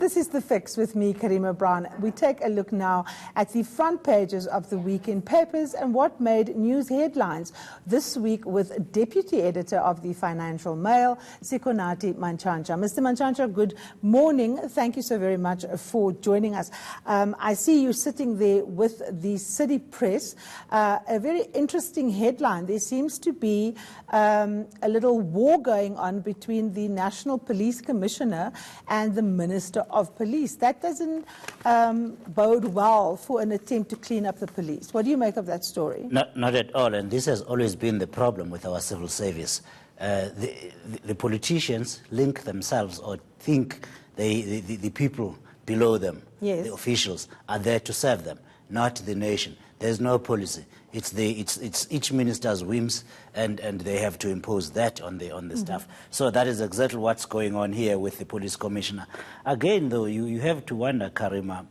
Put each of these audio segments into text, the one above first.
This is The Fix with me, Karima Brown. We take a look now at the front pages of the weekend papers and what made news headlines this week with Deputy Editor of the Financial Mail, Sikonathi Mantshantsha. Mr. Mantshantsha, good morning. Thank you so very much for joining us. I see you sitting there with the City Press. A very interesting headline. There seems to be a little war going on between the National Police Commissioner and the Minister of Police. That doesn't bode well for an attempt to clean up the police. What do you make of that story? Not at all, and this has always been the problem with our civil service. The politicians link themselves or think the people below them, yes, the officials, are there to serve them, not the nation. There's no policy. It's each minister's whims, and they have to impose that on the staff. So that is exactly what's going on here with the police commissioner. Again, though, you have to wonder, Karima,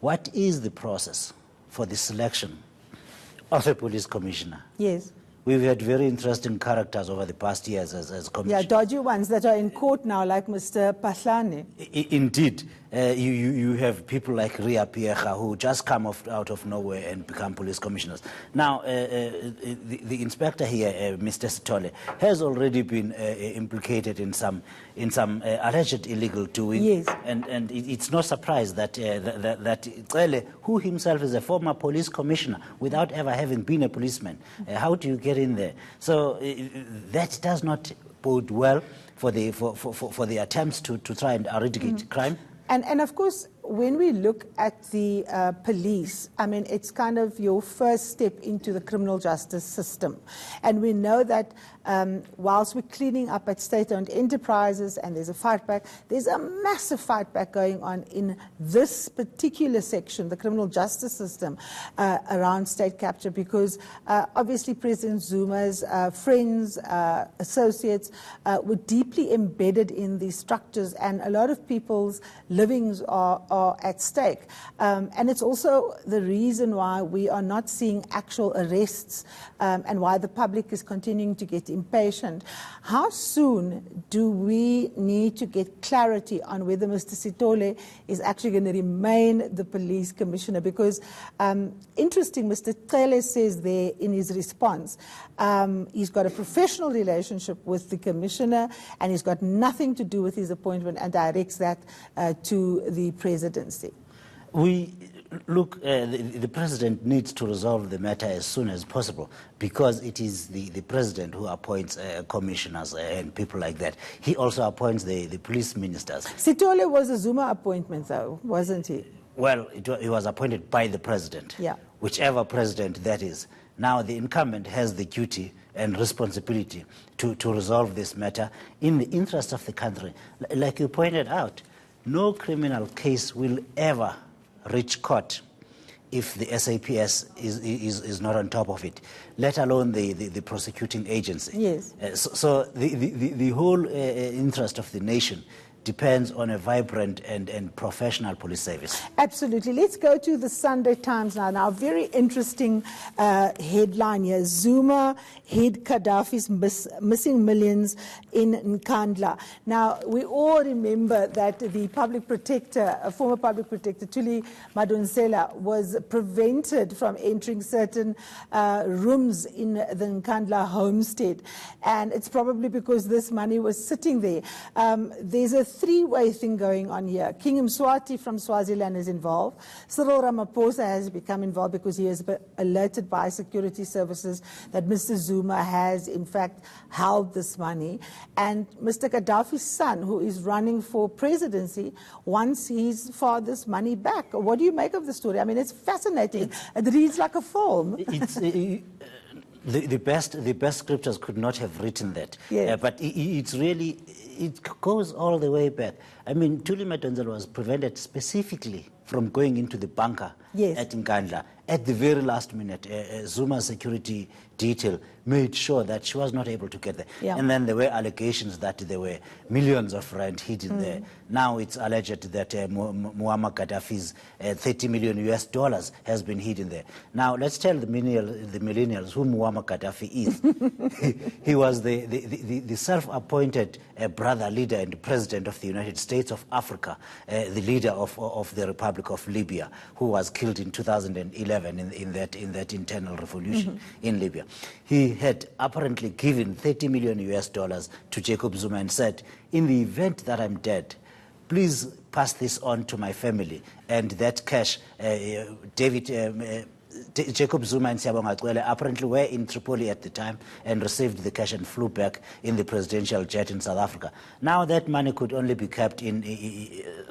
what is the process for the selection of a police commissioner? Yes. We've had very interesting characters over the past years as commissioners. Yeah, dodgy ones that are in court now, like Mr. Pahlane. Indeed. You have people like Ria Piecha who just come out of nowhere and become police commissioners. Now, the inspector here, Mr. Sithole, has already been implicated in some alleged illegal doing. Yes. And it's no surprise that Cele, who himself is a former police commissioner without ever having been a policeman, how do you get in there? So that does not bode well for the attempts to try and eradicate crime. And of course, when we look at the police, I mean, it's kind of your first step into the criminal justice system. And we know that whilst we're cleaning up at state-owned enterprises and there's a fight back, there's a massive fight back going on in this particular section, the criminal justice system, around state capture, because obviously President Zuma's friends, associates were deeply embedded in these structures, and a lot of people's livings are at stake. And it's also the reason why we are not seeing actual arrests and why the public is continuing to get impatient. How soon do we need to get clarity on whether Mr. Sithole is actually going to remain the police commissioner? Because interesting, Mr. Cele says there in his response, he's got a professional relationship with the commissioner and he's got nothing to do with his appointment, and directs that to the presidency. The president needs to resolve the matter as soon as possible, because it is the president who appoints commissioners and people like that. He also appoints the police ministers. Sithole was a Zuma appointment, though, wasn't he? Well, he was appointed by the president, yeah, whichever president that is. Now, the incumbent has the duty and responsibility to resolve this matter in the interest of the country. Like you pointed out, no criminal case will ever reach court if the SAPS is not on top of it, let alone the prosecuting agency. Yes. So the whole interest of the nation depends on a vibrant and professional police service. Absolutely. Let's go to the Sunday Times now. Now, very interesting headline here. Zuma hid Gaddafi's missing millions in Nkandla. Now, we all remember that the public protector, former public protector, Thuli Madonsela, was prevented from entering certain rooms in the Nkandla homestead. And it's probably because this money was sitting there. There's a three-way thing going on here. King Mswati from Swaziland is involved. Cyril Ramaphosa has become involved because he has been alerted by security services that Mr. Zuma has, in fact, held this money. And Mr. Gaddafi's son, who is running for presidency, wants his father's money back. What do you make of the story? I mean, it's fascinating. It reads like a film. The best scriptures could not have written that. Yes. But it's really, it goes all the way back. I mean, Thuli Madonsela was prevented specifically from going into the bunker, yes, at Nkandla at the very last minute, Zuma's security detail made sure that she was not able to get there. Yeah. And then there were allegations that there were millions of rand hidden there. Now it's alleged that Muammar Gaddafi's $30 million US has been hidden there. Now let's tell the millennials who Muammar Gaddafi is. He was the self-appointed brother, leader, and president of the United States of Africa, the leader of the Republic of Libya, who was killed in 2011 in that internal revolution in Libya. He had apparently given $30 million US to Jacob Zuma and said, in the event that I'm dead, please pass this on to my family. And that cash, Jacob Zuma and Siyabonga Cwele apparently were in Tripoli at the time and received the cash and flew back in the presidential jet in South Africa. Now that money could only be kept in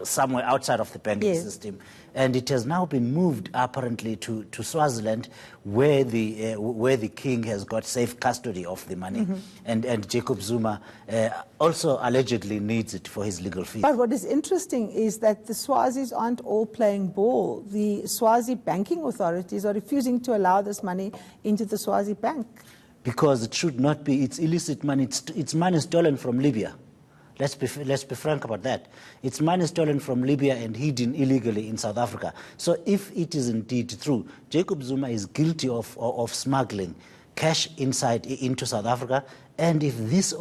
somewhere outside of the banking system, and it has now been moved apparently to Swaziland, where the king has got safe custody of the money, and Jacob Zuma also allegedly needs it for his legal fees. But what is interesting is that the Swazis aren't all playing ball. The Swazi banking authorities are refusing to allow this money into the Swazi bank. Because it should not be. It's illicit money. It's money stolen from Libya. Let's be frank about that. It's money stolen from Libya and hidden illegally in South Africa. So if it is indeed true, Jacob Zuma is guilty of smuggling cash into South Africa, and if this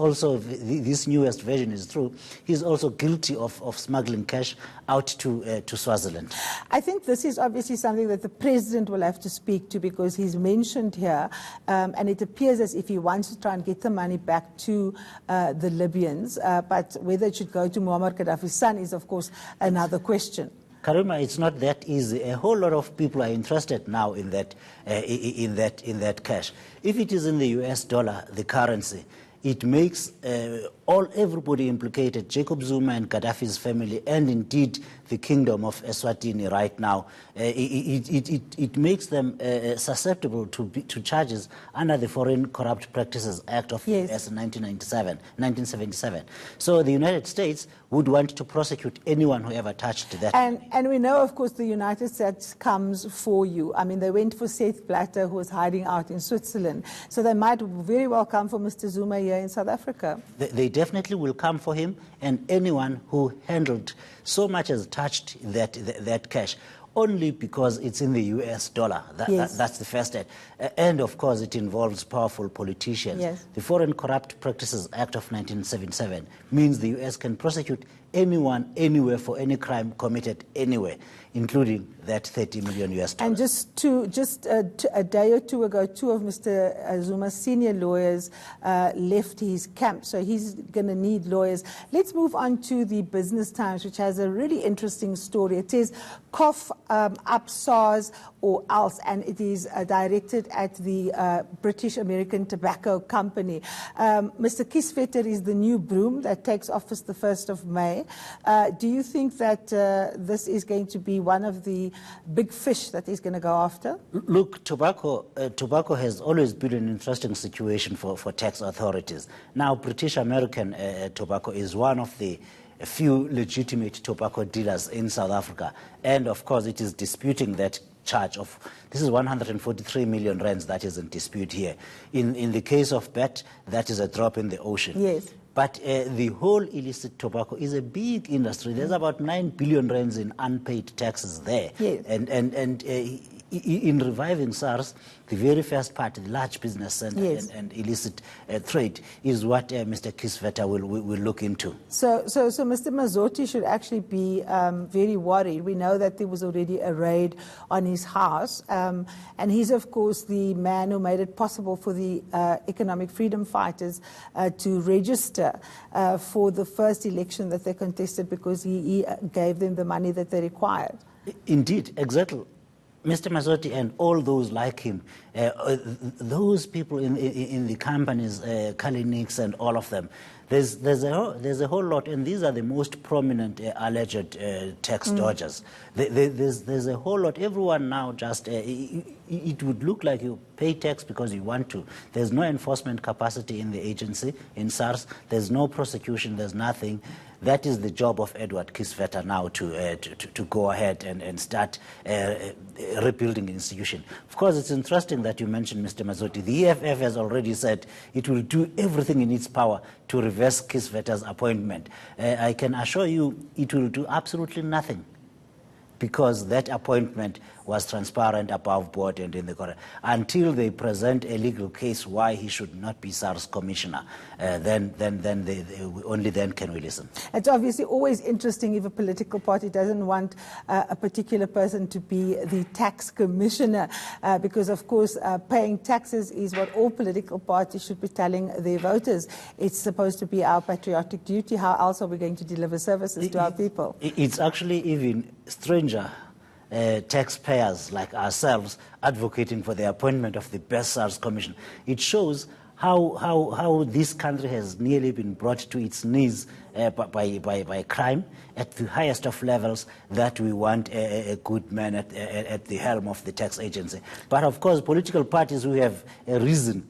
newest version is true, he's also guilty of smuggling cash out to Swaziland. I think this is obviously something that the president will have to speak to, because he's mentioned here, and it appears as if he wants to try and get the money back to the Libyans, but whether it should go to Muammar Gaddafi's son is, of course, another question. Karima, it's not that easy. A whole lot of people are interested now in that cash. If it is in the US dollar, the currency, it makes everybody implicated, Jacob Zuma and Gaddafi's family, and indeed the kingdom of Eswatini right now, it makes them susceptible to charges under the Foreign Corrupt Practices Act of the US in 1977. So the United States would want to prosecute anyone who ever touched that. And we know, of course, the United States comes for you. I mean, they went for Seth Blatter, who was hiding out in Switzerland. So they might very well come for Mr. Zuma here in South Africa. They definitely will come for him and anyone who handled so much as touched that cash, only because it's in the US dollar. That's the first step. And of course, it involves powerful politicians. Yes. The Foreign Corrupt Practices Act of 1977 means the US can prosecute anyone, anywhere, for any crime committed anywhere, including that $30 million US. And just a day or two ago, two of Mr. Zuma's senior lawyers left his camp, so he's going to need lawyers. Let's move on to the Business Times, which has a really interesting story. It says, cough up SARS or else, and it is directed at the British American Tobacco Company. Mr. Kieswetter is the new broom that takes office the 1st of May. Do you think that this is going to be one of the big fish that he's going to go after? Look, tobacco has always been an interesting situation for tax authorities. Now, British American Tobacco is one of the few legitimate tobacco dealers in South Africa, and of course it is disputing that charge of, this is 143 million rands that is in dispute here. In the case of BET, that is a drop in the ocean. Yes. But the whole illicit tobacco is a big industry. There's about 9 billion rands in unpaid taxes there. Yes. And in reviving SARS, the very first part, the large business and illicit trade, is what Mr. Kieswetter will look into. So Mr. Mazzotti should actually be very worried. We know that there was already a raid on his house, and he's, of course, the man who made it possible for the economic freedom fighters to register for the first election that they contested, because he gave them the money that they required. Indeed, exactly. Mr. Mazzotti and all those like him, those people in the companies, Kalinix and all of them, there's a whole lot, and these are the most prominent alleged tax dodgers. There's a whole lot. Everyone now just, it would look like you pay tax because you want to. There's no enforcement capacity in the agency, in SARS. There's no prosecution. There's nothing. That is the job of Edward Kieswetter now to go ahead and start rebuilding the institution. Of course, it's interesting that you mentioned Mr. Mazzotti. The EFF has already said it will do everything in its power to reverse Kieswetter's appointment. I can assure you it will do absolutely nothing, because that appointment was transparent, above board, and in the correct. Until they present a legal case why he should not be SARS commissioner, only then can we listen. It's obviously always interesting if a political party doesn't want a particular person to be the tax commissioner, because, of course, paying taxes is what all political parties should be telling their voters. It's supposed to be our patriotic duty. How else are we going to deliver services to our people? It's actually even stranger. Taxpayers like ourselves advocating for the appointment of the best SARS commission. It shows how this country has nearly been brought to its knees by crime at the highest of levels, that we want a good man at the helm of the tax agency. But of course, political parties who have a reason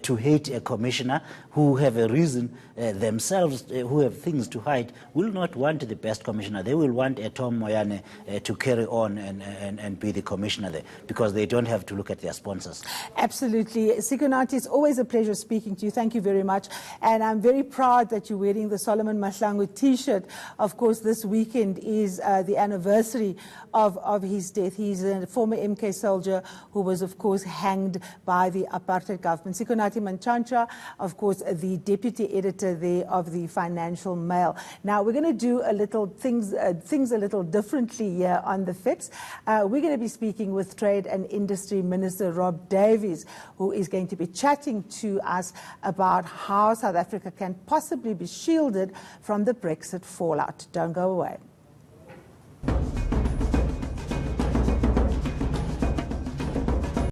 to hate a commissioner, who have a reason themselves, who have things to hide, will not want the best commissioner. They will want a Tom Moyane to carry on and be the commissioner there, because they don't have to look at their sponsors. Absolutely. Sikonathi, it's always a pleasure speaking to you. Thank you very much. And I'm very proud that you're wearing the Solomon Mahlangu T-shirt. Of course, this weekend is the anniversary of his death. He's a former MK soldier who was, of course, hanged by the apartheid government. Sikonathi Mantshantsha, of course, the deputy editor there of the Financial Mail. Now, we're going to do a little things a little differently here on the Fix. We're going to be speaking with Trade and Industry Minister Rob Davies, who is going to be chatting to us about how South Africa can possibly be shielded from the Brexit fallout. Don't go away.